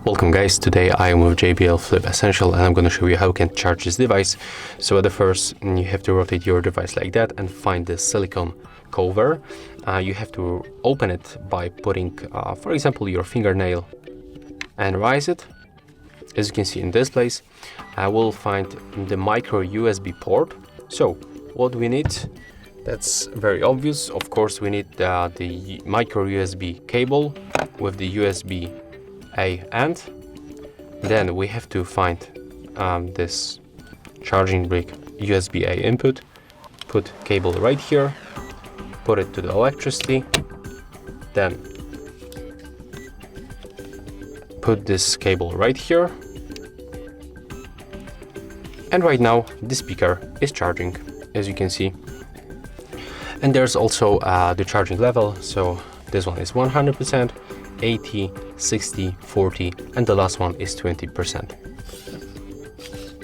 Welcome guys, today I am with JBL Flip Essential and I'm going to show you how you can charge this device. So at the first, you have to rotate your device like that and find the silicone cover. You have to open it by putting, for example, your fingernail and raise it. As you can see in this place, I will find the micro USB port. So what we need, that's very obvious. Of course, we need the micro USB cable with the USB-A end. Then we have to find this charging brick USB-A input, put cable right here, put it to the electricity, then put this cable right here, and right now the speaker is charging, as you can see. And there's also the charging level, so this one is 100%, 80, 60, 40, and the last one is 20%.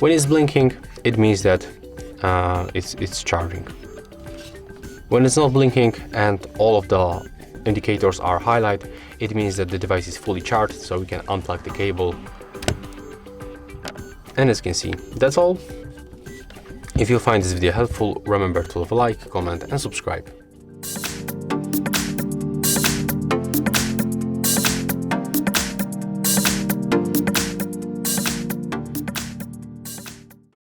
When it's blinking, it means that it's charging. When it's not blinking and all of the indicators are highlighted, it means that the device is fully charged, so we can unplug the cable. And as you can see, that's all. If you find this video helpful, remember to leave a like, comment and subscribe.